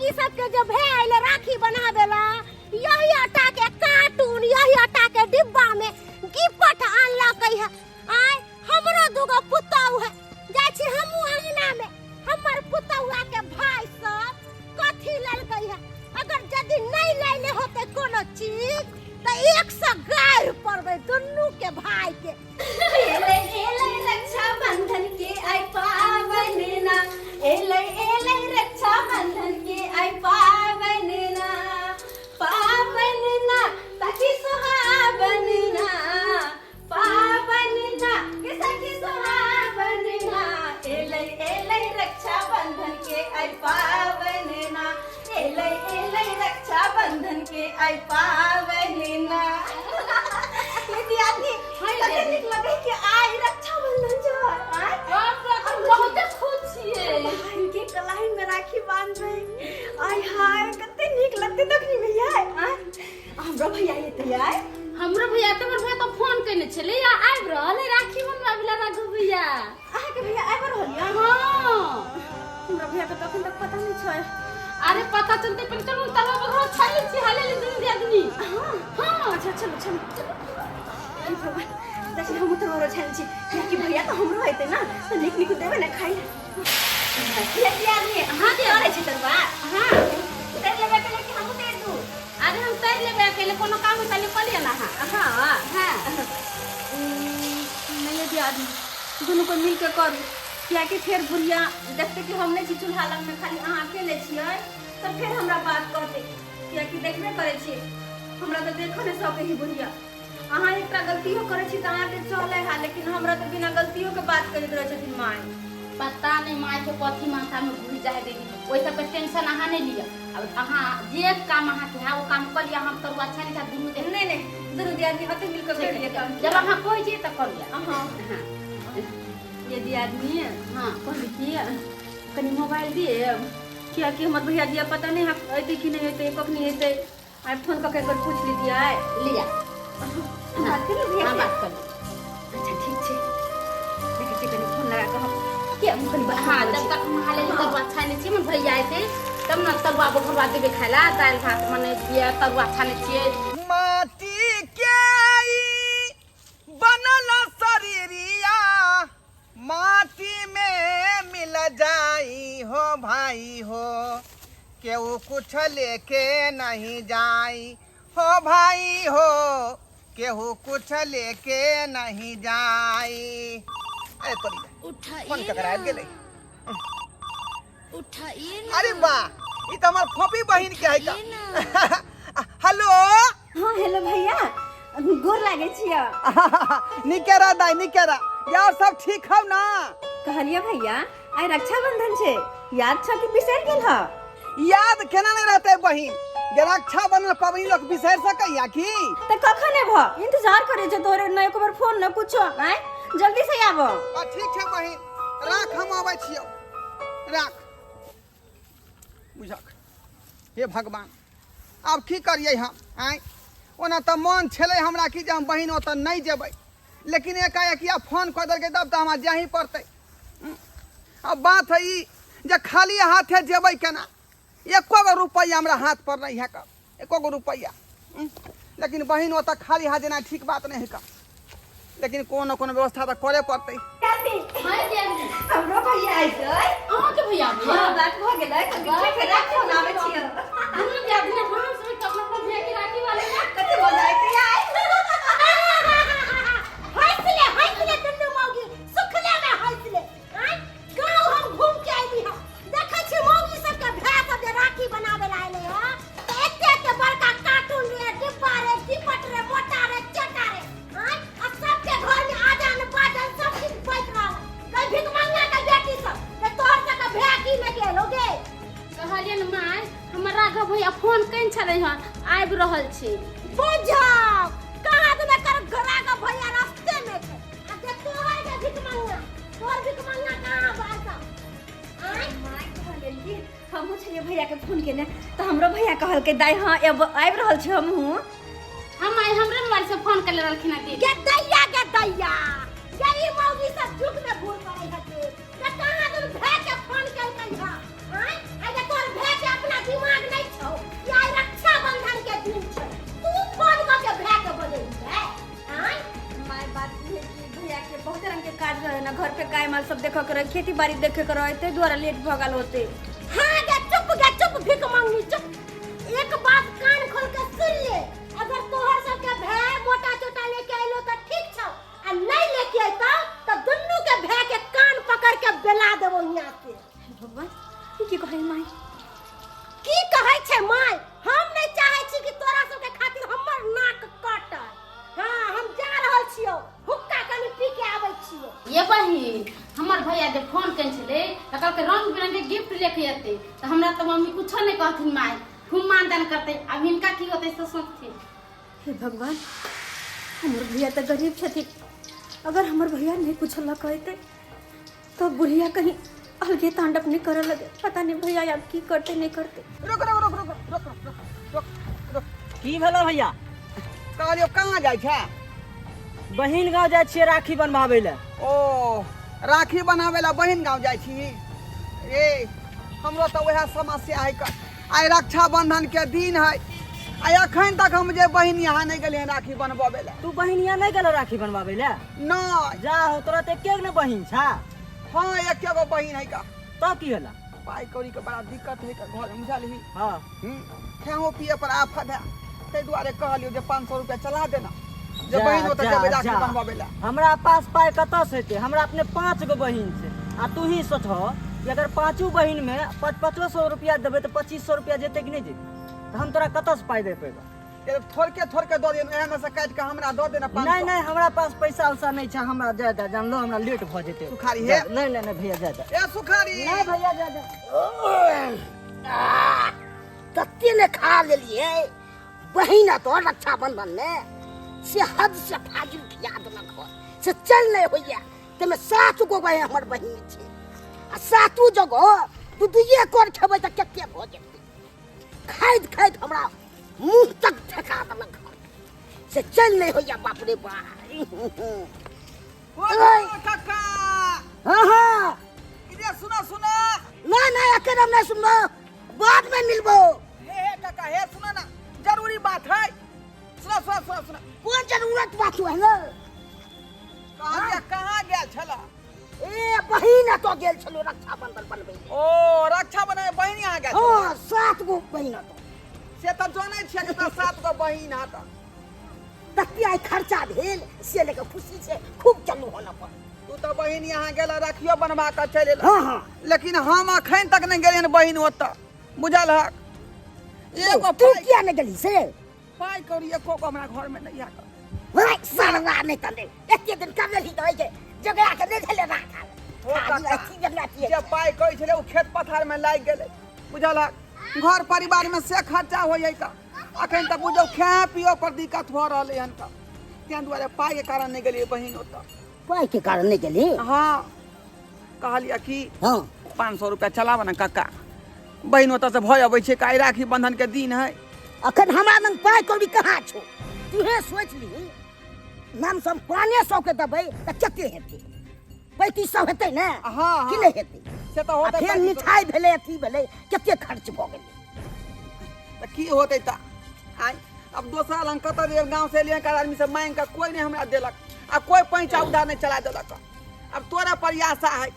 मौगी सबके जो भेल राखी बनावेला यही आटा के कार्टून यही आटा के डिब्बा में गिफ्ट आनलक है। आय हमरो दुगो पुतौ है जाय छी हमहु अंगना में हमर पुतौआ के भाई सब कथी ललकै है। अगर यदि नहीं लेले होते कोनो चीज त 100 गायर पड़बे दुन्नू के भाई के। एले रक्षा बंधन के आई पावन ना एले रक्षा बंधन के आई पावन ना सखी सुहावन ना पावन ना के सखी सुहावन ना एले रक्षा बंधन के आई पावन ना एले रक्षा बंधन के आई पावन ना। यदि आदमी कते निक लगे कि आई रक्षा बंधन जो आय हम बहुत खुश छिए भाई के कलाई में राखी बांध रहे। आय हाय कते निक लगते तखनी भैया आय हमरो भैया एते आय हमरो भैया तमर भैया तो फोन करने छले या आइब रहले राखी बनवाबेला राघव भैया। आय के भैया आइब रहलिया। हां हमरो भैया के तखन तक पता नहीं छै। अरे पता चलते पर चलो तलवा बघरो छाले छी हाले ले दुनु आदमी। हां अच्छा चलो देखि हम तो मोरो छान छी कि भैया तो हमरो आइते ना तो निक निक देबे ना खाई ये आदमी हां दे आरे छी तरवा। हां तेरे लेबे के कि हम दे दू। अरे हम तैर लेबे अकेले कोनो काम तले कलिए ना। हां हां नहीं दे आदमी दोनों को मिल के करू क्या कि फिर बुढ़िया देखते कि हम नहीं छी चूल्हा लग में खाली अहाँ अकेले छियै तो फिर हमरा बात कहते क्या कि देखबे करे छी हमरा तो देखो ने सके ही बुढ़िया अहाँ एकटा गलतियो करे छी त अहाँ के चले है लेकिन हमरा तो बिना गलतियों के बात करत रहे छथिन माय। पता नहीं माय के कथी माथा में घुस जाए देगी ओइ सब पे टेंशन अहाँ नहीं लिया। अब अहाँ जे काम अहाँ के है वो काम कर लिया हम तो अच्छा नहीं था दुनु दे नहीं दोनों दियादनी हते मिल के कर लिया काम जब अहाँ कोई जे त कर लिया। हां ये दियादनी हां कहली कि कनी मोबाइल दिए क्या कि हमर भैया दिया पता नहीं है कि नहीं है कखनी है आई फोन करके कर पूछ लीजिए आए लिया बात कर लीजिए। हां बात कर। अच्छा ठीक है देखिए कि कनी फोन लगा के हम के हम कनी बात। हां जब तक हम हाले तरवा छाने छी मन भैया आइते तब न तरवा बखरवा देबे खाइला दाल भात माने दिया तरवा छाने छी। माटी के आई बनल शरीरिया माटी में मिल जाई हो भाई हो केहू कुछ लेके नहीं जाई हो भाई हो केहू कुछ लेके नहीं जाई। अरे तोरी फोन ककरा आबि गेलै उठाइए अरे वाह ई त हमर फोपी बहिन के है त हेलो हां हेलो भैया गोर लागे छिया निकेरा दाई निकेरा यार सब ठीक हौ ना। कहलिया भैया आई रक्षाबंधन छे याद छ कि बिसर गेल ह। याद केना नहीं रहते बहिन जे रक्षाबंधन पबनी लोग बिसर सकैया की त कखन एबो इंतजार करे छ तोरे न एक बार फोन न कुछो आय जल्दी से आबो। ठीक है बहिन राख हम आबै छियौ राख बुझक हे भगवान अब की करिए हम आय ओना त मन छले हमरा कि जे हम बहिन ओत नहीं जेबै लेकिन एकाएक या फोन कर देलकै तब त हमरा जाही पड़तै। अब बात है ई जे खाली हाथे जेबै केना एको गो रुपैया हमरा हाथ पर नहीं है का एको गो रुपैया लेकिन बहिन ओत खाली हाथ देना ठीक बात नहीं है का लेकिन कोनो कोनो व्यवस्था त करे पड़तै। हां जी हमरो भैया आइते अहाँ के भैया हां बात भ गेलै कभी फेर राखी बनावे छियै दुनु के आदमी हम सब अपना भैया की राखी वाले ना कते बजाइते आय हंसले दुन्नू मौगी सुखले में हंसले। आय गांव हम घूम के आइली ह देखै छी मौगी सब के भैया सब जे राखी बनावे ला आइले ह त एते के बड़का कार्टून रे डिब्बा रे टिपट रे मोटा रे चटा रे आय आ सब के घर में आजान बाजन सब चीज बज रहल कई भिख मंगा के बेटी सब ते तोहर सब के भैया की में गेल होगे। कहलियन माय हमर राघव भैया फोन कइन छलै हन आइब रहल छी। बुझाओ कहां तुम कर घरा का भैया रास्ते में थे आ जे तोहर के भिख मंगा कहां बासा। आय माय कहलेली हमहु छलिए भैया के फोन केने त हमरो भैया कहल के दाई हां आइब रहल छी हमहु हम आई हमरे मोबाइल से फोन कर रहलखिन दी के दैया यही मौगी सब झुक में भूल करे हते त कहां तुम भै के फोन कल कहिया। आय आ जे तोर भै के अपना दिमाग ना घर के गाय माल सब देखा करे खेती बाड़ी देखे करे ते द्वारा लेट भगल होते। हाँ गे चुप भीख मांगनी चुप। एक बात कान खोल के सुन ले, अगर तोहर सबके भै मोटा चोटा लेके आइलो तो ठीक छौ, आ नहीं लेके आइता तो दुन्नु के भै के कान पकड़ के बेला देबो यहाँ से। भगवान की कहे माई की कहै छै माय? हम नहीं चाहे छी कि तोरा सबके खातिर हमर नाक काटै। हाँ हम जा रहल छियो, हुक्का कनी पी के आबै छियो। ये बहिन हमर भैया जे फोन केन छले त कहलके रंग बिरंग के गिफ्ट लेके आते त हमरा त मम्मी कुछो नहीं कहथिन माय, खूब मानदान करते। अब इनका की होते से सोचथिन। हे भगवान हमर भैया तो गरीब छथिन, अगर हमर भैया नहीं कुछ ला कहते तो बुढ़िया कहीं अलगे तांडव नहीं करे लगे। पता नहीं भैया अब की करते नहीं करते। रुक रुक रुक रुक रुक रुक रुक रुक। की भेलो भैया? कहलियो कहाँ जाइ छै? बहिन गाँव जाइ छियै राखी बनवाबै ले। ओ राखी बनावे ला बहिन गाँव जाइ छी? ए हमरो तो वह समस्या है। आइ रक्षाबंधन के दिन है, आइ अखन तक हम जे बहिन यहाँ नहीं गेलिए राखी बनवावे ला। तू बहिनिया नहीं गेलो राखी बनवाबै ले? नहीं। जा हो तोरा ते एके ने बहिन छा? हाँ एके गो बहिन है का। तो की होला? पाई कौड़ी के बड़ा दिक्कत है का घर में बुझलही। हां खाओ पिए पर आफत है, ते दुआरे कहलियो जे 500 रुपया चला देना, जे जा, बहिन होता जा, जेबे राखी जा। बनवावे ला। हमरा पास पाई कतऽ से हेतै? हमरा अपने 5 गो बहिन छै, आ तू ही सोचहो कि अगर 5 बहिन में 500 रुपया देबै तो 2500 रुपया जेतै कि नहीं जेतै? तो हम तोरा कतऽ से पाई दे पेबा? थोड़के दो दिन एहे में से काट के हमरा दो देना 500। नहीं नहीं हमरा पास पैसा उसा नहीं छै, हमरा दे दे, जानलो हमरा लेट भ जेतै। सुखारी है? नहीं नहीं नहीं भैया दे दे। ए सुखारी नहीं भैया दे दे। कत्ते ने खा लेलिए बहिन तो रक्षाबंधन में से हद से फाजिल खिया देलक हो, से चल नहीं होइया। ते में 7 गो बहिन हमर बहिन छै, आ 7 जगह तू दुइये कोर खेबै त कत्ते भ जेतै। खाइत हमरा मुंह तक ठेका देलक हो, से चल नहीं होइया। बाप रे बाप। ओए काका हां हां इधर सुनो सुनो। नहीं अकेले नहीं सुनबो, बाद में मिलबो। हे काका हे सुनो ना, जरूरी बात है। सुनो। कौन जरूरत बात है ना? कहाँ गेल छला? ए बहिन तो गेल छलो रक्षाबंधन बनबै। ओ रक्षा बनाए बहिन यहाँ गेल। हां 7 गो बहिन तो से तो जानै छियै कि 7 गो बहिन है त तत्ती आई खर्चा भेल, से लेके खुशी से खूब चलू होना पर। तू तो बहिन यहाँ गेल राखियो बनवा के चले ला। हां लेकिन हम अखन तक नहीं गेलियन बहिन ओत, बुझल हक? एगो तू किया नहीं गेली से? पाई कौड़ी एको को हमरा घर में नहीं आकर। भाई सरवा नहीं तने एते दिन कर लेली तो है जगह के ले चले राखा। खाली अच्छी जगह की जे पाई कहि छले उ खेत पथार में लाग गेले, बुझल हक? घर परिवार में से खर्चा होय का। अखन तक बुझो खाए पियो पर दिक्कत भ रहले हन का। तें दुआरे पाई के कारण नहीं गेलिए बहिन ओत। पाई के कारण नहीं गेली? हाँ कहलिया कि हां 500 रुपया चलाव ना काका, बहिन ओत से भय अबै छै। काई राखी बंधन के दिन है। अखन हमरा लंग पाई कौड़ी कहाँ छौ? तुहे सोच ली नाम सब 500 के दबै त कते हेतै? 3500 हेतै ना? हाँ कि नहीं हेतै? से तो होतै। फेर मिठाई भेलै अथी भेलै, कते खर्च भ गेलै। त की होतै त? आइ अब दोसरा लंग कत देर गांव से लिए का आदमी से मांग के कोई नहीं हमरा देलक, आ कोई पैसा उधार नहीं चला देलक। अब तोरा पर ई आशा है।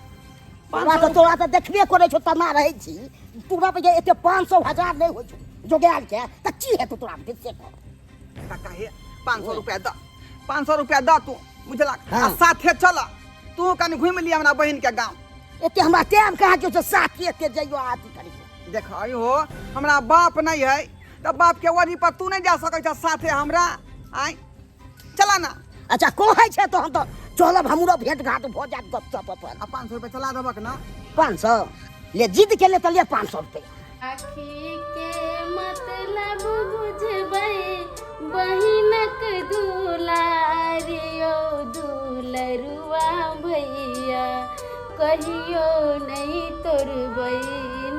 तोरा तो देखबे करे छो तना रहे छी, तोरा पे एते 500 1000 नहीं हो छो जोगाल के त की हेतौ तोरा पे से कह। काका हे 500 रुपया द, 500 रुपया द तू, बुझलक? हाँ। आ साथे चल, तू कनी घुम लिया हमरा बहिन के गांव। एते हमरा टाइम कहा के जो साथ एते जइयो आती करी। देख हो हमरा बाप नहीं है, त बाप के वजह पर तू नहीं जा सकै छ साथे हमरा। आइ चला ना। अच्छा कहै छै तो हम तो चलब, हमरो भेंट घाट भ जात गप सप अपन। आ 500 रुपया चला देबक ना? 500 ले जिद के ले त ले 500 रुपया। आखी के मतलब बुझबै बहिनक दुलारियो दुलरुआ भैया, कहियो नहीं तोरबै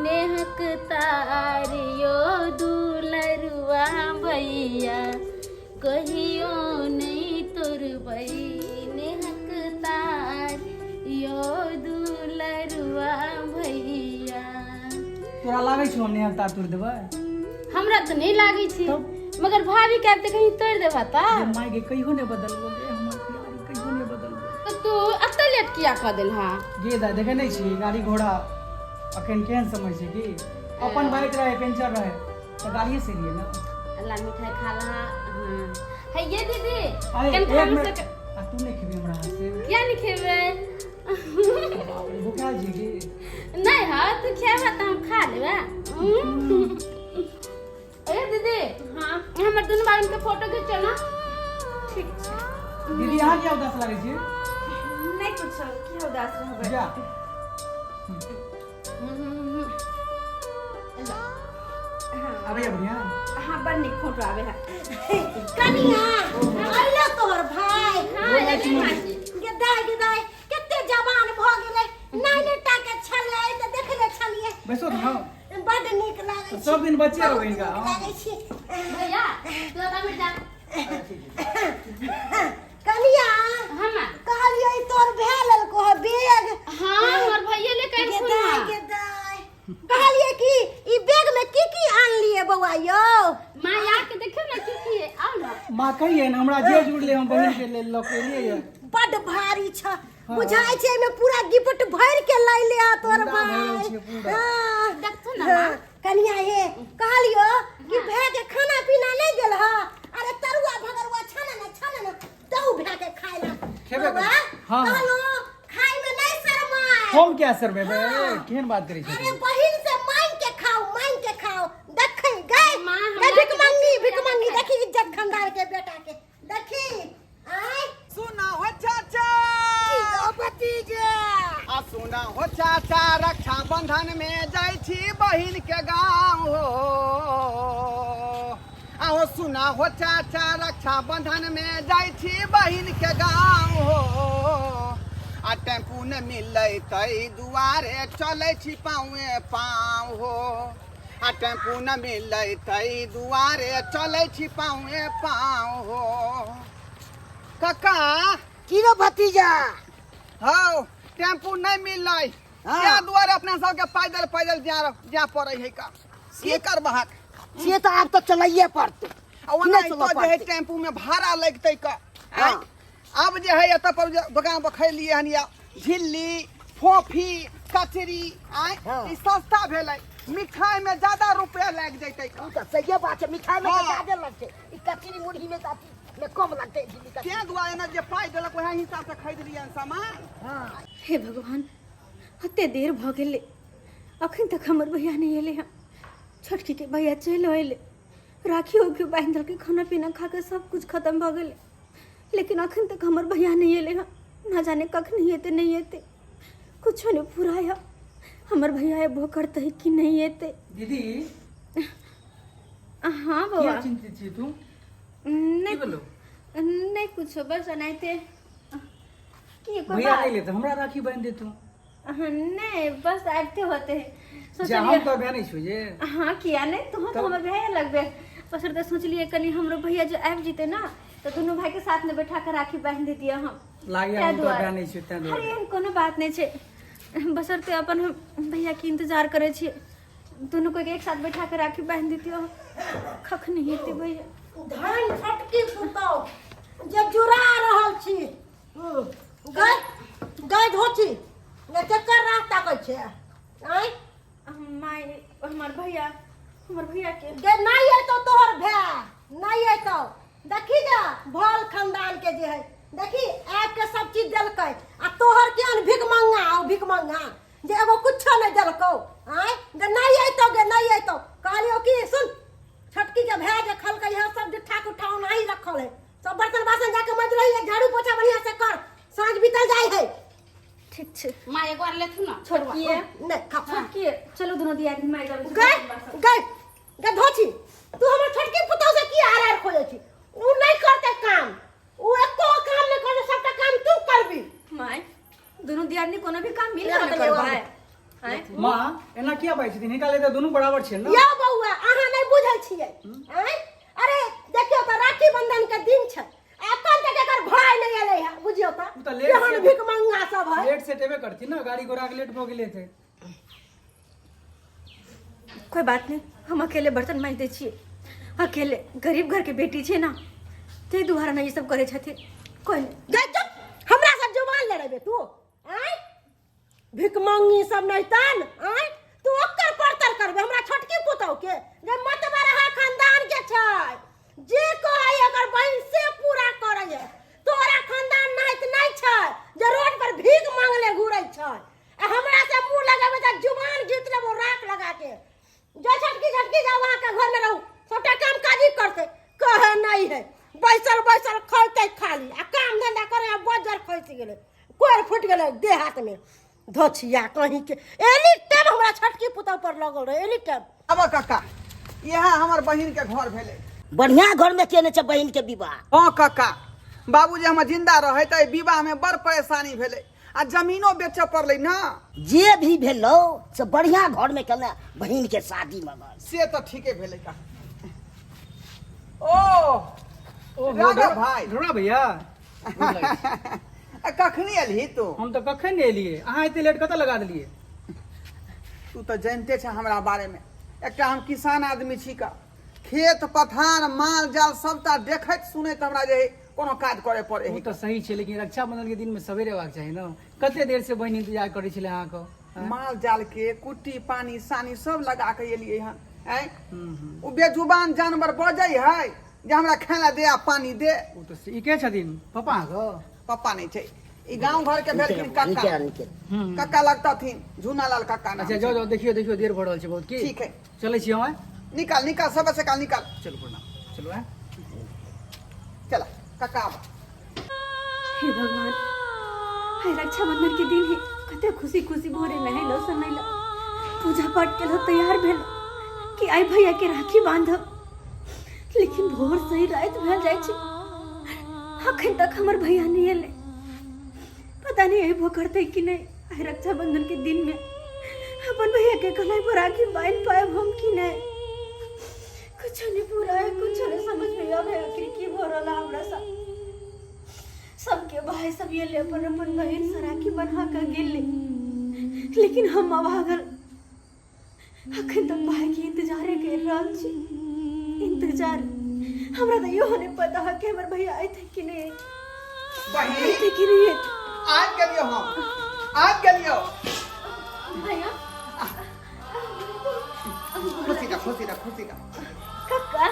नेहक तारियो दुलरुआ भैया, कहियो नहीं तोरबै नेहक तारियो दुलरुआ भैया। तोरा लागै छौ हम नेहक तार तोड़ देबै? हमरा तो नहीं लागी छी, मगर भाभी कहते कहीं तोड़ देबा ता। माय के कहियो नहीं बदलबो गे, हमर प्यारी कहियो नहीं बदलबो। तो तू अत्ते लेट किया कह दिल हाँ गे दा देखे नहीं छी गाड़ी घोड़ा अखन केहन समय छै कि अपन बाइक रहे पंचर रहे तो गाड़िए से लिए ना। अल्लाह मिठाई खा ला हाँ है ये दीदी अरे कन एक खा मिनट सक तू नहीं खेबी हमरा हाथ से क्या नहीं खेबे भूखा जी की नहीं हाँ तू खेबा तो हम खा लेबा ए दीदी हाँ हमर दोनों बार के फोटो खींचो ना ठीक छै दीदी यहाँ क्या उदास लगे छी नहीं कुछ क्या उदास रहबे जा अबे बढ़िया हाँ बड़ निक फोटो आवे है कनिया आइलो तोहर भाई हाँ लगी माँ जी गदाई कते जवान भ गेलै नानी टा के छलै त देखले छलिए बैसो ना बड नीक लागे सब दिन बच्चे रहो इनका लागे छी भैया तू आता मिट जा कनिया हम कहलिए तोर भै लेलको ह बैग हाँ हमर भैया लेके आइल गदाई कहलिए कि ई बैग में की आनलिए बौआ यो माँ आके देखियो ना की है आओ ना माँ कहिए ना हमरा जे जुड़ ले हम बहिन के लेल लकेलिए बड भारी छ बुझाई छै में पूरा गिफ्ट भर के लई ले आ तोर पूरा भरल भाई छै, पूरा। हाँ, देखथुन ना हाँ, माँ कनिया हे कहलियो कि भै के खाना पीना ले गेल ह अरे तरुआ भगरुआ छाना ना दऊ भै के खाय ला खेबे कर। हाँ। कहलो खाय में नहीं शर्माए हम क्या सर बे हाँ। केहन बात करी अरे छी बहिन से मांग के खाओ देखै गए माँ, ए, हमरा भिक मंगी देखी इज्जत खंडार के बेटा के देखी आय सुना हो चाचा भतीजा आ सुना हो चाचा रक्षा बंधन में जाई छी बहिन के गाँव हो आओ सुना हो चाचा रक्षा बंधन में जाई छी बहिन के गाँव हो आ टेम्पू न मिलै तै दुआरे चलै छी पाँव हो आ टेम्पू न मिलै तै दुआरे चलै छी पाँव हो कका की रो भतीजा हौ टेम्पू नहीं मिलै क्या दुआरे अपना सबके पैदल जा पड़े है का से कर बहाक से तो आप तो चलाइए पड़ते ओना नहीं तो चला जे है पाते। टेम्पू में भाड़ा लगते का हाँ। अब जे है एत पर दुकान पर खैलिए हन या झिल्ली फोफी कचरी आय हाँ। ई सस्ता भेलै मिठाई में ज्यादा रुपया लग जैते का तो सही बात है मिठाई में हाँ। ज्यादा लगते ई कचरी मुरही में जाती में कम लगते झिल्ली का क्या दुआरे न जे पाई देलक वही हिसाब से खरीद लियन सामान हां हे भगवान हते देर भ गेले अखन तक हमर भैया नहीं एले हैं छोटकी के भैया चल अइले राखी हो के बांधल के खाना पीना खा के सब कुछ खत्म भ गेले लेकिन अखन तक हमर भैया नहीं एले हैं ना जाने कखन नहीं एते कुछ नहीं पूरा है हमर भैया एबो करते है कि नहीं एते दीदी हाँ बाबा क्या चिंतित छी तू नहीं बोलो नहीं कुछ बस अनाइते की को भैया बात नहीं लेते हमरा राखी बांध दे तू नहीं बस आते होते हैं जा हम तो बहन नहीं छुए हाँ किया नहीं तुम तो हमारे भैया लगबे बस तो सोच लिए कल हमरो भैया जो आब जीते ना तो दोनों भाई के साथ में बैठा कर राखी बांध दे दिया हम लागे क्या हम तो दुआरे? बहन नहीं छुए अरे एहन कोनो बात नहीं छे बसरते अपन हम भैया के इंतजार करे छिए दोनों को एक साथ बैठा कर राखी बांध देती हो खख नहीं हेते भैया धान फटकी फुटाओ जे जुरा रहल छी गए धोची ने चक्कर रास्ता कहै छै आय माय हमार भैया के के नहीं है तो तोहर भै नहीं है तो देखी जा भल खानदान के जे है देखी आब के सब चीज देलकै आ तोहर केहन भिख मंगा जे एगो कुछो नहीं देलको आय जे नहीं है तो कहलियो कि सुन छटकी के भै जे खलकै है सब जुठा कुठा नहीं रखल है सब बर्तन बासन जाके मज रही है झाड़ू पोछा बढ़िया से कर साँझ बीतल जाए है ठीक छे माँ एक बार लेथु ना छोटकिए नहीं खा छोटकिए चलो दोनों दिया के माय जाबे गए धोची तू हमर छोटकी पुतौ से की आर खोजे छी उ नहीं करते काम उ एको काम नहीं करे सबटा काम तू करबी माय दोनों दिया ने कोनो भी काम मिल ले ना ले करबा है माँ एना क्या बाई छथिन निकाले तो दोनों बराबर छै ना या बौआ अहाँ नहीं बुझै छियै हैं अरे देखियो त राखी बंधन के दिन छै अपन तक एकर भाई नहीं एले है बुझियो त उ त लेट केहन से- भिख मंगा सब है लेट से टेबे करती ना गाड़ी घोड़ा के लेट हो गेले थे कोई बात नहीं हम अकेले बर्तन मांज दे छिए अकेले गरीब घर के बेटी छे ना ते दुआरा नहीं सब करे छथिन कोई नहीं गए चुप हमरा से जुबान लड़ेबे तू मंगी सब नहीं तन आय तू ओकर परतर करबे हमरा छोटकी पुतौ के जे मत बरहा खानदान के छै जे कहै अगर बहिन से पूरा करै है तोरा खानदान नहीं छै जे रोड पर भीख मांगले घुरै छै आ हमरा से मुंह लगाबे त जुबान जीत लेबो राख लगा के जो झटकी जा वहां के घर में रहू सबटा काम काजी करते कहे नहीं है बैसल खैते खाली आ काम धंधा करे बजर खैस गेले कोर फुट गेले देह हाथ में धोछिया कहीं के एनी टाइम हमरा छटकी पुतौ पर लगल रहे एनी टाइम। अब काका यहाँ हमर बहिन के घर भेले बढ़िया घर में केने छ बहिन के विवाह। हाँ काका बाबूजी हम जिंदा रहे त विवाह में बड़ परेशानी भेले आ जमीनो बेचे पड़ले ना जे भी भेलो से बढ़िया घर में केने बहिन के शादी मगर से तो ठीके भेले का। ओ राघव भाई ढोड़ा भैया कखनी एलही तू? हम तो कखन नहीं एलिए अहाँ इतने लेट कतऽ लगा दिलिए? तू तो जानते छ हमरा बारे में एकटा हम किसान आदमी छी का खेत पथार माल जाल सबटा देखैत सुनैत हमरा जे कोनो काज करे पड़े वो तो सही है लेकिन रक्षाबंधन के दिन में सवेरे आवाक चाहिए ना कते देर से बहन इंतजार करे छले अहाँ को माल जाल के कुट्टी पानी सानी सब लगा के एलिए हन हैं उ बेजुबान जानवर बजै है जे हमरा खाना दे आ पानी दे। वो तो ई के छथिन पापा को? पप्पा नहीं छै ई गांव घर के भेलखिन काका काका लगता थी झूना लाल काका ना। अच्छा जाओ जाओ देखियो देखियो देर भऽ रहल छै बहुत की। ठीक है चलै छी हम निकाल निकाल सब से काल निकाल चलो प्रणाम चलो है चला काका आबा। हे भगवान हे रक्षाबंधन के दिन है कते खुशी खुशी भोरे नहैलो सुनैलो पूजा पाठ के लिए तैयार भेल कि आई भैया के राखी बांधब लेकिन भोर सही रात भेल जाय छै अखन तक हमर भैया नहीं एले पता नहीं अइबो करते कि नहीं। आई रक्षाबंधन के दिन में अपन भैया के गला पर राखी बांध पाएब हम कि नहीं कुछ नहीं पूरा है कुछ नहीं समझ में आवे आखिर की हो रहा हमरा सबके भाई सब ये ले अपन अपन बहन से राखी बना कर गेले लेकिन हम अभागल अखन तक भाई के इंतजार कर रहल छी इंतजार हमरा तो यो नहीं पता है कि हमर भैया आए थे कि नहीं बहिन आए थे कि नहीं आज गेलियो हम आज गेलियो भैया खुशी का काका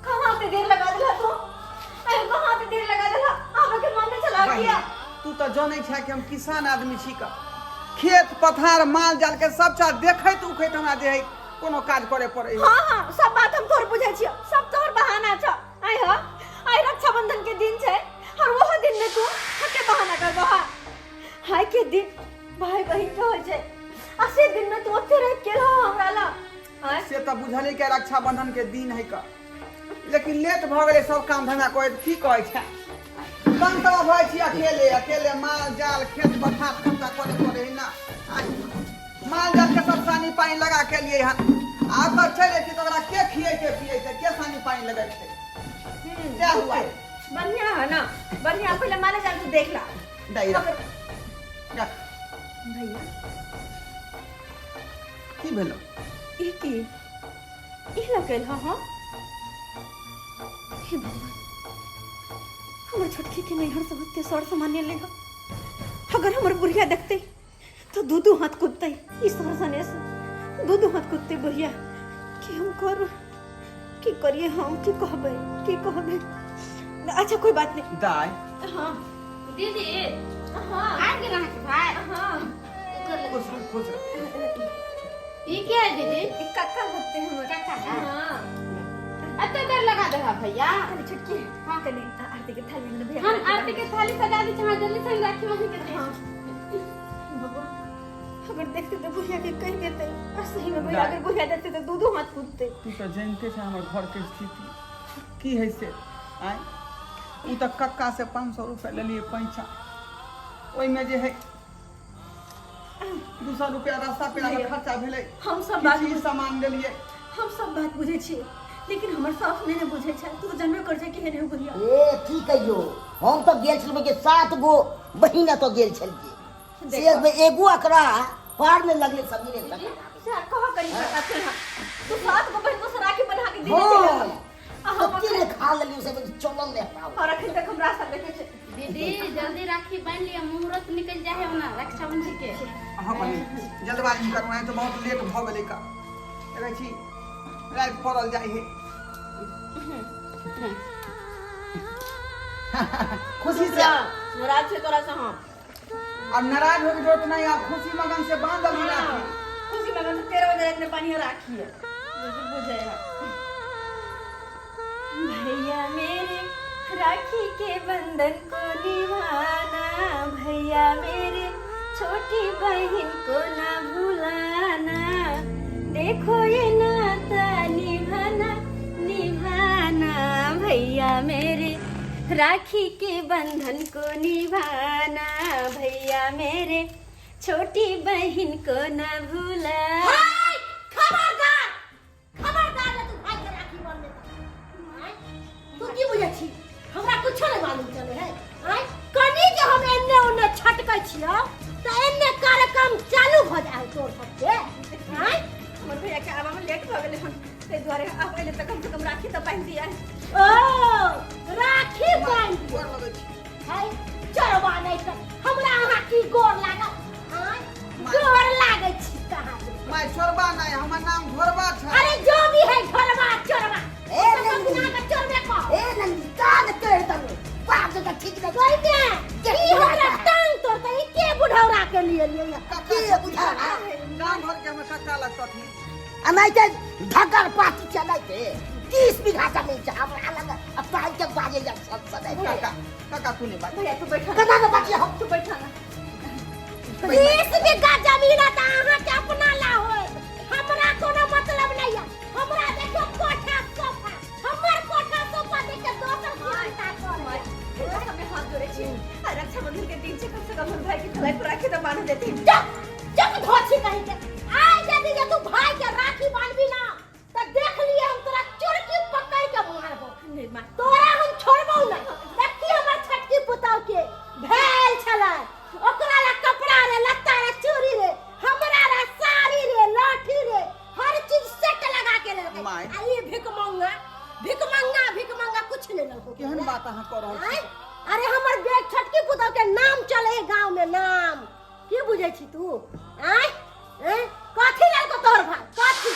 कहाँ पे देर लगा दिला तू अरे कहाँ पे देर लगा दिला आवा के मन में चला गया तू तो जानै छै कि हम किसान आदमी छी का खेत पथार माल जाल के सब चा देखैत उखैत हमरा जे है कोनो काज करे पड़े। हाँ सब बात हम तोर बुझे छियो सब तोर बहाना छ आई हो आई रक्षाबंधन के दिन छै और वो दिन में तू हके बहाना कर बहा हाय के दिन भाई बहन के हो छै असे दिन में तू ओते रह के रहो हमरा ला से तो बुझले के रक्षाबंधन के दिन है का लेकिन लेट भ गेले सब काम धंधा करे की कहै छै तन तो भय छी अकेले माल जाल खेत पथार सबटा करे पड़े है ना माल जाल के सब सानी पानी लगा के लिए हन आब तक चले कि तोरा के खिएते पिएते के सानी पानी लगाइते क्या हुआ बढ़िया है ना बढ़िया पहले माने जान तू देख ला दाइरा भैया की भेलो ई की ई लगल हां हे भगवान हमर छोटकी के नैहर से होते सर सामान्य लेगा अगर हमर बुढ़िया देखते तो दो हाथ कूदते इस तरह सने से दो हाथ कूदते बुढ़िया कि हम कर की करिए हम की कहबे अच्छा कोई बात नहीं दाई हां दीदी हां आ गेल अहाँ के भाई हां खुश ई क्या है दीदी एक काका होते हैं हमारे काका है? हां अत्ते देर लगा देगा भैया अरे छुटकी हां कली आरती के थाली में भैया हम आरती के थाली सजा दी जहां जल्दी से राखी वहीं के हां भगवान अगर देखते तो बुढ़िया के कह देते और सही में भैया अगर बुढ़िया देखते तो दो हाथ कूदते तू तो जानते छ हमर घर के स्थिति की है से आय उ तो कक्का से 500 रुपया ले लिए पैसा ओइ में जे है 200 रुपया रास्ता पे खर्चा भेले हम सब बात किसी सामान ले लिए हम सब बात बुझे छी लेकिन हमर सास नहीं बुझे छै तू जानबे कर छै कि हे नहीं बुढ़िया ए की कहियो हम तो गेल छलबे के 7 गो बहिन तो गेल छलिए से एगो अकरा पार में लगले सभी ने से कह करी पता चल तू 7 गो बहन को सराकी बना के दे हां हम सबके ने खा लेलियो से चलल ले पाओ और अखन तक हम रास्ता देखे छै दीदी जल्दी राखी बांध लिया, मुहूर्त निकल जाए है ना रक्षाबंधन के। हाँ बहिन जल्दबाजी करू है तो बहुत लेट भ गेलै का देखै छी रात पड़ल जाइ है। खुशी से नाराज से तोरा से हम अब नाराज हो के जरूरत नहीं, आप खुशी मगन से बांधल ही राखी। खुशी मगन से 13 बजे इतने पानी राखी है बुझे है। भैया मेरे राखी के बंधन को निभाना, भैया मेरे छोटी बहन को ना भुलाना, देखो ये नाता निभाना निभाना, भैया मेरे राखी के बंधन को निभाना, भैया मेरे छोटी बहन को ना भुलाना। खबरदार खबरदार ना तू भाई के राखी बांधे तू की बुझे छी हमरा कुछो नहीं मालूम चले है। आय कनी जे हम एन्ने ओन्ने छटकै छियो त एन्ने कार्यक्रम चालू भ जाए तोर सबके। आय हमर भैया के आवा में लेट भ गेले हन ते द्वारे आप पहले तक कम से कम राखी तो बांध दिया है। ओ राखी बांध गोर लगै छी। है चरवा नहीं त हमरा अहाँ की गोर लागल। आय गोर लागै छी कहाँ मैं छोरबा नहीं, हमर नाम घोरबा छै। अरे जो भी है घरवा चोरवा ए नंदी का चोरवे को ए नंदी कान कर तने बाप का ठीक नहीं कोई दे की हमरा टांग तोड़ के के बुढ़ौरा के लिए के बुढ़ौरा गांव भर के हमें कक्का लगता थी। अनाई के धगर पाती चलै के 30 बीघा जमीन छै हमरा लग अब पाई के बाजे जा सब सदै काका काका तू नहीं बात। भैया तू बैठा कना के बाकी हम तू बैठा ना 20 बीघा जमीन है त अहाँ के अपना ला होय, हमरा कोनो मतलब नहीं है। हमरा देखो कोठा सोफा, हमर कोठा सोफा देख के दोसर चिंता करे। भैया हमें हाथ जोड़े छी रक्षाबंधन के दिन से कम हमर भाई के खलाई पर राखी तो बांध देती। जब धोची कहीं के आय यदि ये तू भाई के राखी बांधबी ना त देख लिए हम तोरा चुड़की पकड़ के मारबो। नहीं मां तोरा हम छोड़बो ना। देखी हमर छटकी पुताव के भेल छलै, ओकरा ला कपड़ा रे लत्ता रे चूड़ी रे, हमरा रे साड़ी रे लाठी रे हर चीज सेट लगा के ले माय। आ ये भिक मंगा कुछ नहीं लगो। केहन बात अहाँ कर रहल छी। अरे हमर बेट छटकी पुताव के नाम चले गांव में नाम की बुझे छी तू। आय कथी लाल को तोर भाई कथी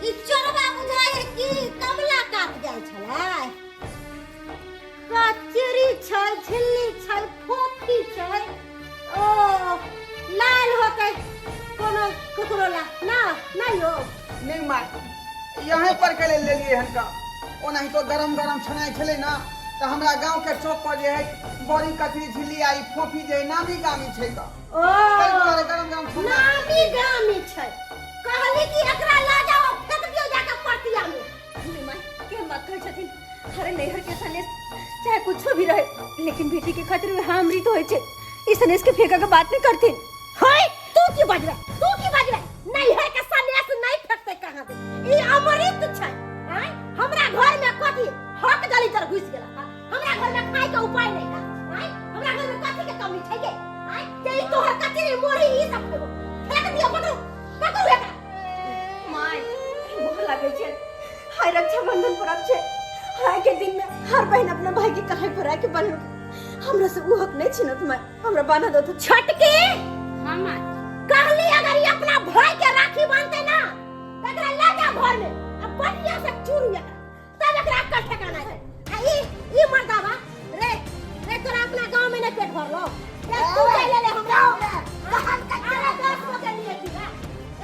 ई चोरबा बुझाए कि कमला काट जाय छलै। कचरी छै झिल्ली छै फोफी छै ओ लाल होते कोनो कुकरो ला ना नहीं हो नहीं माय यहीं पर के ले लिए हनका ओनाही तो गरम गरम छनाई छले ना तो हमरा गांव के चौक पर जे है बड़ी कचरी झिल्ली आई फोफी जे नामी गामी छै का ओ ताहि गरम गरम छनाई नामी गामी छै कहली कि एकरा ला जाओ फेंक दियो जाके पटिया में। नहीं मां के बात कर छथिन हरे नैहर के सने चाहे कुछ भी रहे लेकिन बेटी के खातिर में हमरी तो होय छै ई सनेस के फेंका के बात नहीं करथिन। हाय तू की बजबे नहीं है के सन्यास नहीं फेंकते कहां दे ई अमृत छै। हैं हमरा घर में कथी हक दली तर घुस गेला का हमरा घर में खाए के उपाय नहीं का। हैं हमरा घर में कथी के कमी छै के हैं के ई तोहर कचरी मोरी ई सब फेंको फेंक दियो पकड़ू एकरा। माय मोह लागे छै हाय रक्षाबंधन परब छै हाय के दिन में हर बहन अपना भाई के कलाई पर आके बांधो हमरा से वो हक नहीं छिनत माय हमरा बांधा दो तो छटकी हाँ माँ कहली अगर ये अपना भाई के राखी बांधते ना त एकरा ले जा घर में अब बढ़िया से चूरू एकरा तब एकरा अक्कल ठिकाना है। आ ई मर्दावा रे रे तोरा अपना गांव में नहीं पेट भरलो रे तू ले ले हमरा बहन का अरे 10 गो के लिए थी ना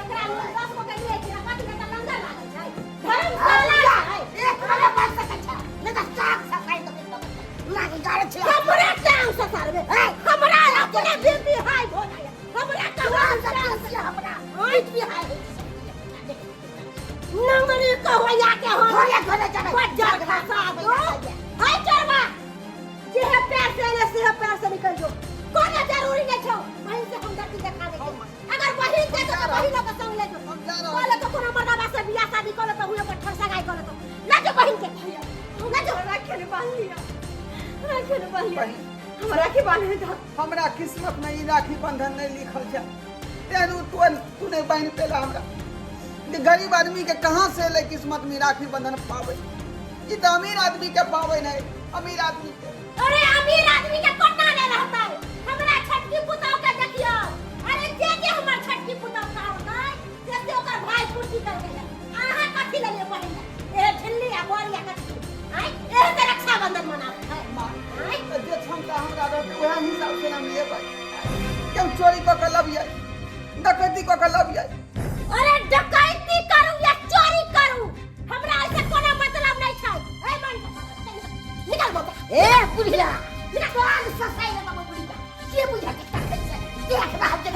एकरा 10 गो के लिए थी ना कथी के लंगर लागे छै धर्मशाला है अरे बात सक अच्छा ले जा साफ सफाई तो लागे गाड़ छै हमरा टांग से सारबे हमरा अपने बीपी हाई हो जाए हमरा कहां से हमरा बीपी हाई नंगरी कहया के हो घरे घरे चले बजार खसा दो हाय चरवा जे है पैर से ले से पैर से निकल जो कोनो जरूरी नहीं छो वहीं से हम जाती देखा दे अगर वही के तो वही लोग संग ले जो बोले तो कोनो मर्दावा से बियाह शादी कर तो हुए पर ठरसा गाय कर तो ले जो बहिन के ले जो राखी ने बांध लिया हमरा के बांधे था हमरा किस्मत में ई राखी बंधन नहीं लिखल छै तेरू तू नहीं बांध पेला हमरा गरीब आदमी के कहां से ले किस्मत में राखी बंधन पावे ये तो अमीर आदमी के पावे नहीं, अमीर आदमी के। अरे अमीर आदमी के कोना ले रहता है, हमरा छटकी पुताव के देखियो। अरे जे हमर छटकी पुताव का होता है, जैसे ओकर भाई कुर्सी कर गया। आहा कथि ले पहिने, ए झिल्ली आ बोरिया कथि। आई ए ते रक्षाबंधन मनावे है। आई तो जे क्षमता हमरा रहते वह हिसाब से हम लेबै। क्यों चोरी क के लबियै, डकैती क के लबियै? अरे डकैती करू या चोरी करू, हमरा ऐसे कोनो मतलब नहीं छै। ए बंद निकल बाबा। ए बुढ़िया निकल बाहर ससाई रे बाबा बुढ़िया। के बुझा के ताकत से देख रहा है।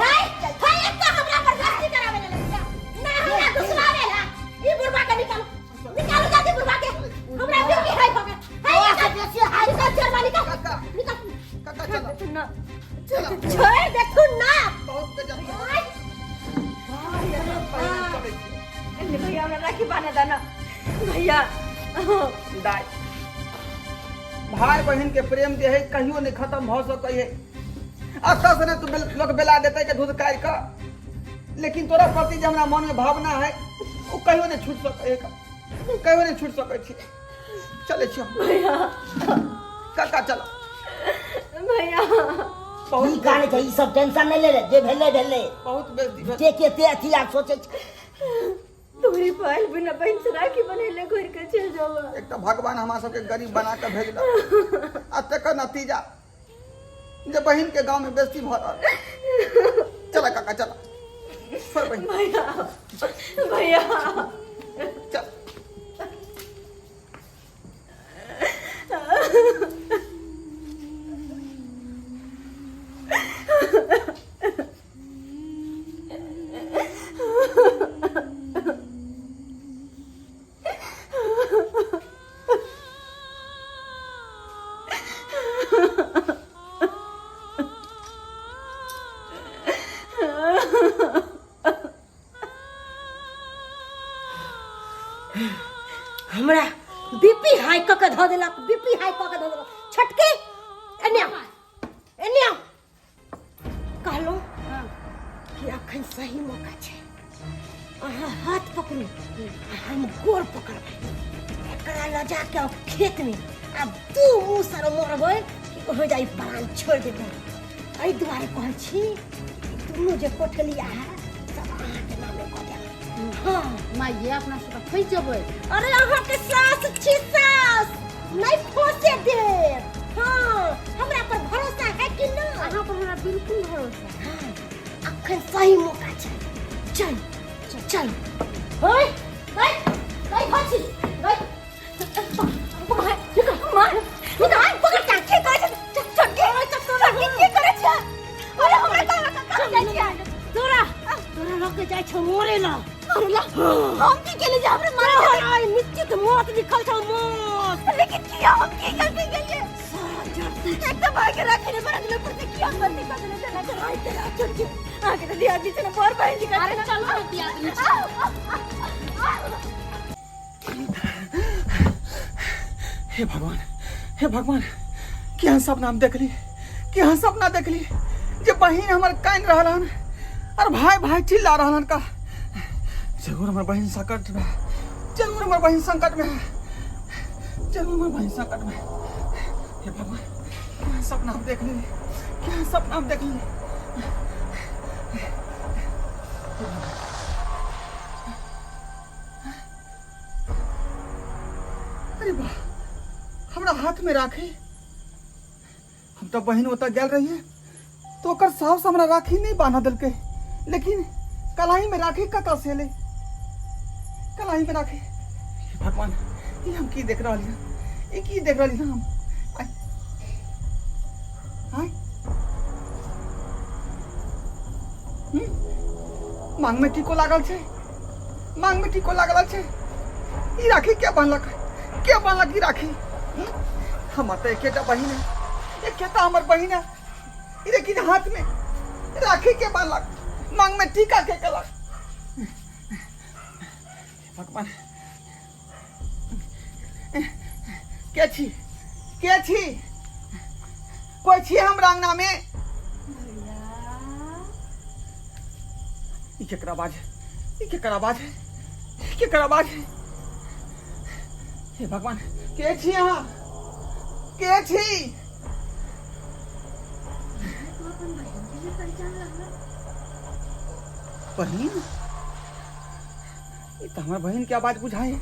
हाय एक तो हमरा पर गलती करावे ले लगा। ना हमरा दुश्मने ला। ई बुढ़वा के निकालो, निकालो जल्दी बुढ़वा के। हमरा बेटी है भगे। हाय ऐसे बेसी हाय का चरवाली का काका निकल। काका चलो तू ना छोड़ दे तू ना। बहुत गजब अरे भैया हमरा राखी बांध देना भैया। दाई भाई बहन के प्रेम जे है कहियो नहीं खत्म हो सकै है। अक्सर से तू लोग बेला देते के दूध काट का, लेकिन तोरा प्रति जो हमरा मन में भावना है वो कहियो नहीं छूट सकै है, कहियो नहीं छूट सकै छी। चले छियो भैया काका चलो भैया ई काने छै, ई सब टेंशन नहीं ले रे, जे भेले बहुत बेइज्जती भेल। जे के ते अथी आप सोचे छै। तुम्हारी पाल बिना बहन से राखी बनेले घर के चल जावा। एक तो भगवान हमारा सबके गरीब बना के भेजल, आ तकर नतीजा जे बहन के गांव में बेइज्जती भ रहल। चला काका चला, छोड़ बहन भैया भैया चल। हमरा बीपी हाई क के ध देलक, बीपी हाई क के ध देलक। छटके एन्या कहलो कि अखन सही मौका छै। अहाँ हाथ पकड़ू, हम गोर पकड़बै। एकरा ल जाके खेत में अब तू मुँह सर मरबै कि हो जाई प्राण छोड़ देबै। एहि दुआरे कहै छी दुनू जे कोठलिया है सब अहाँके नामे कऽ देबै। हाँ माये अपना से फंस जेबै। अरे अहाँ के सास छी, सास नहीं फंसे दे। हाँ हमरा पर भरोसा है कि ना? अहाँ पर हमरा बिल्कुल भरोसा है। हाँ, अखन सही मौका छै। चल चल ओए ओए ओए फंसी ओए मार निकाल पकड़ के के करे चल के के करे छ। अरे हमरा का जाइ छी तोरा लोग के जाइ छ मोरे ला। अरे ला हम की के ले जा हमरे मारे आई निश्चित मौत लिखल छ मौत। लेकिन किया हम की गलती करिए? एक तो भाग के रखे रे बड़ा दिल पर से किया गलती कर देले जना के राइट तेरा छोड़ के आगे तो दिया बीच में बार बार निकाल। अरे चल रे दिया हे भगवान, हे भगवान, क्या सपना हम देख ली, क्या सपना देख ली। जे बहन हमार कान रहलन और भाई भाई चिल्ला रहलन का। जरूर हमार बहन संकट में, जरूर हमार बहन संकट में, जरूर हमार बहन संकट में। हे भगवान, क्या सपना हम देख ली, क्या सपना हम देख ली। अरे वाह, हमरा हाथ में राखी। हम तो बहन ओतऽ गेल रहिए तो ओकर साहब से हमरा राखी नहीं बांधा दिलके, लेकिन कलाई में राखी कतऽ से एलै? कलाई में राखी। हे भगवान, ये हम की देख रहली हैं, ये की देख रहली हैं हम? आय मांग में टीको लागल छै, मांग में टीको लागल छै। ई राखी के बांधलक, के बांधलक ई राखी? हमर तो एकेटा बहिन है, एकेटा हमर बहिन है। लेकिन हाथ में राखी के बांधलक, मांग में टीका के केलक? भगवान, के छी, के छी? कोई छी हमरा अंगना में? ई केकरा आवाज है, ई केकरा आवाज है, ई केकरा आवाज है? हे भगवान के छी अहाँ के छी बहन ये तो हमारे बहन की आवाज बुझाए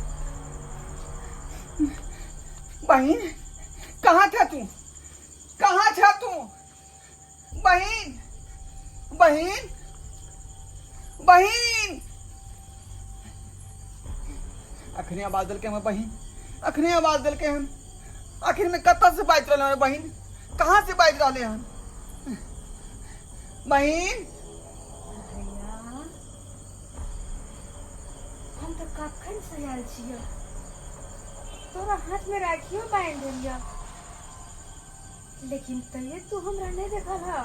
बहन कहाँ था तू कहाँ था तू बहन बहन बहन अखने आवाज दिल के हमें बहन अखने आवाज दिल के हम आखिर में कत्ता से बात रहे बहन कहाँ से बात रहे हम बहन हम तो कखन से आयल छियै तोरा हाथ में राखियो बांध देलिया लेकिन तैये तू हमरा नहीं देखल हा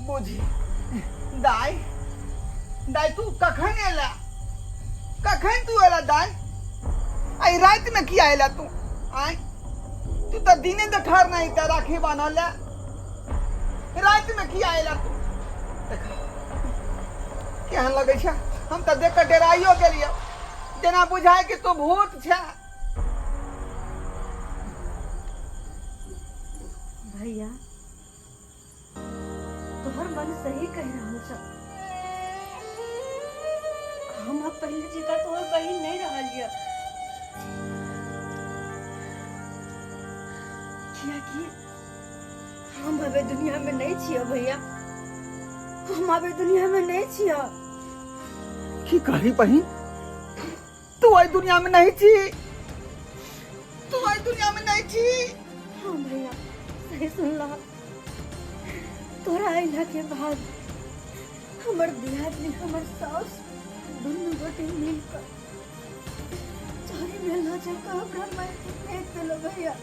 बुझी दाई दाई तू कखन एला कखन तू एला दाई आई रात में किया एला तू आई तू तो दिने देखार नहीं था राखी बांधल रात में किया एला तू केहन लगे छे हम तो देख के डराइयो गेलिए जेना बुझाए कि तू भूत छे भैया तोहर मन सही कह रहा छ हम अब पहले जगह तोहर बहन नहीं रहलिए कि हम अबे दुनिया में नहीं छियो भैया हम अबे दुनिया में नहीं छियो की कही बहन तू आई दुनिया में नहीं थी तू आई दुनिया में नहीं थी हाँ भैया सही सुन ला तोरा अइला के बाद हमर दियादनी हमर सास दुनू गोटे मिलकर चोरी में लो जाकर हमरा मार के फेंक देलो भैया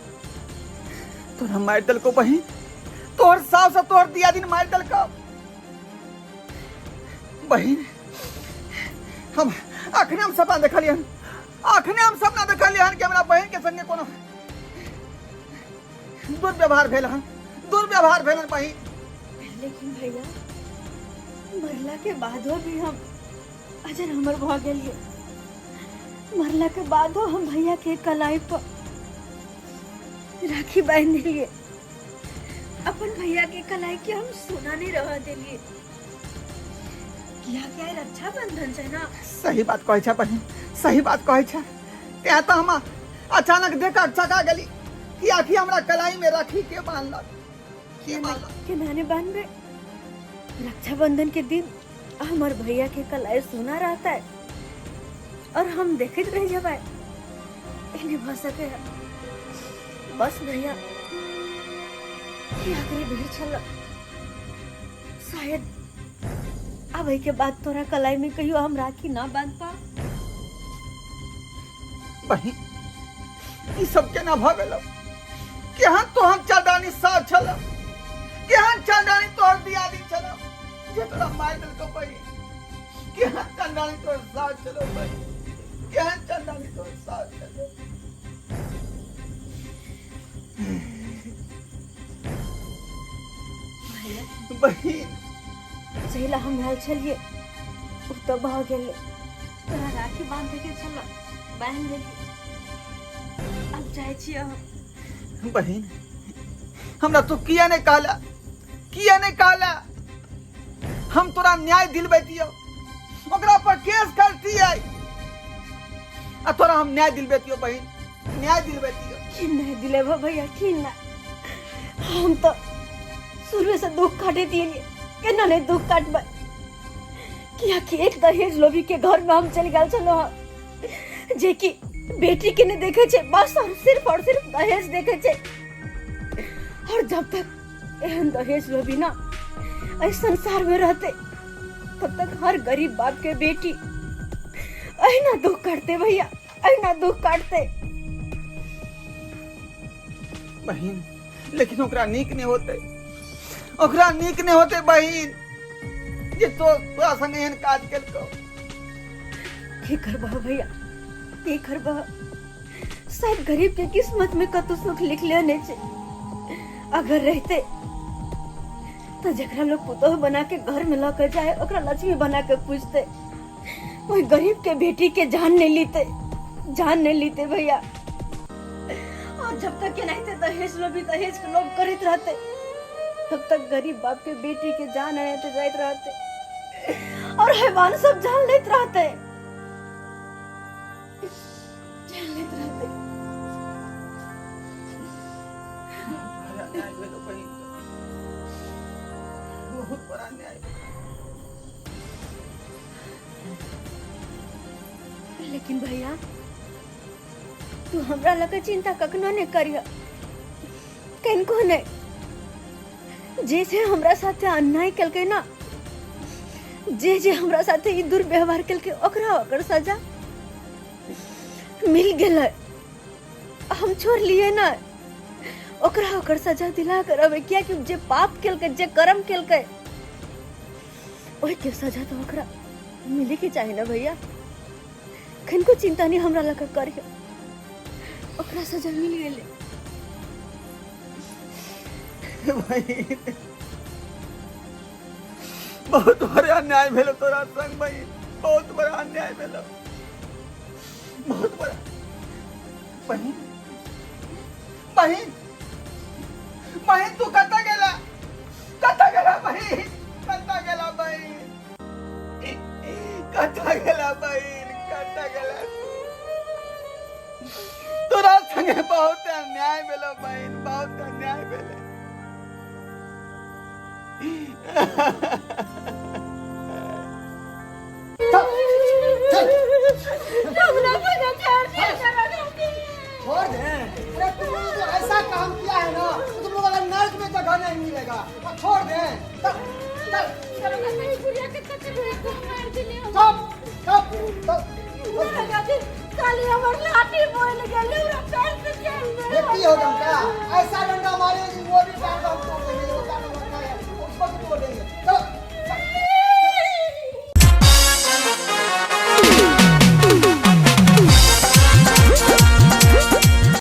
तोरा मार दल को बहन तोर सास और तोर दिया दिन मार दल को बहन हम आखने हम सपना देखलियन आखने हम सपना देखलियन कि हमरा बहन के संगे कोनो दुर्व्यवहार भेल हन दुर्व्यवहार भेल हन बहन लेकिन भैया मरला के बादो भी हम अजर हमर भ गेलिए मरला के बादो हम भैया के कलाई पर राखी बांध दिलिए अपन भैया के कलाई के हम सोना नहीं रह दिलिए क्या क्या रक्षा बंधन है ना सही बात कहे छे बहन सही बात कहे छे त्या तो हम अचानक देखा चका गेली कि आखी हमरा कलाई में राखी के बांधलक के नाने बांधबे रक्षाबंधन के दिन हमार भैया के कलाई सोना रहता है और हम देखते रह जाए इन्हें भ सके बस भैया आखिरी भीड़ छल शायद अब के बाद तोरा कलाई में कहियो हम राखी ना बांध पा बहन ई सब केना भ गेल केहन तो हम चलदानी साथ छल केहन चलदानी तोर दियादी छल जे तोरा मार दिल को बहन केहन चलदानी तोर साथ चलो बहन केहन चलदानी तोर साथ चलो बहन चला हम आयल छलिए उ तो बह गेले तोरा राखी बांध के चल बांध देली अब जाय छियै हम बहन हमरा तो किया नहीं कहला हम तोरा न्याय दिलबैतियो ओकरा पर केस करती है आ तोरा हम न्याय दिलबैतियो बहन न्याय दिलबैतियो कि नहीं दिलेबो भैया कि ना हम तो शुरू से दुख काटे दिए केना नहीं दुख काटबे किया कि एक दहेज लोभी के घर में हम चल गए चलो जे कि बेटी के ने देखे छे बस और सिर्फ दहेज देखे छे और जब तक एहन दहेज लोभी ना इस संसार में रहते तब तक हर गरीब बाप के बेटी अहिना दुख काटते भैया अहिना दुख काटते बहन लेकिन ओकरा नीक नहीं होते बहन जे तोरा संगे एहन काज केलको की करबा भैया की करबा शायद गरीब के किस्मत में कतो सुख लिख लेने छे अगर रहते तो जकरा लोग पुतोह बना के घर में लेकर जाए ओकरा लक्ष्मी बना के पूछते, कोई गरीब के बेटी के जान नहीं लेते भैया। और जब तक के नहीं थे दहेज के लोग करते रहते, तब तक गरीब बाप के बेटी के जान आते जाते रहते और हैवान सब जान लेते रहते। बहुत बड़ा अन्याय। लेकिन भैया तू हमरा लगे चिंता कखनो नहीं करिया, कनको नहीं। जैसे हमरा साथे अन्याय कलके ना, जे हमरा साथे ई दुर्व्यवहार कलके ओकर सजा मिल गेलै, हम छोड़ लिए ना ओकर सजा दिला कर अब। क्या कि जे पाप कलके जे कर्म कलके ओही के सजा तो ओकरा मिले के चाहिए ना भैया। कनको चिंता नहीं हमरा लगा करियो, ओकरा सजा मिल गेले। भाई बहुत बड़ा अन्याय भेलो तोरा संग भाई, बहुत बड़ा अन्याय भेलो, बहुत बड़ा। बहन बहन बहन तू कता गेला बहन, कता गेला बहन, कता गेला बहन, कता गेला। तोरा संगे बहुत अन्याय भेलो बहन, बहुत अन्याय भेलो। छोड़ दे। अरे तुमने जो ऐसा काम किया है ना, तो तुम लोगों को नर्क में जगह नहीं मिलेगा। अब छोड़ दे। चल चल चल काली हमर लाठी बोल गेले, हमरा पैर से चल ये की हो गया? ऐसा डंडा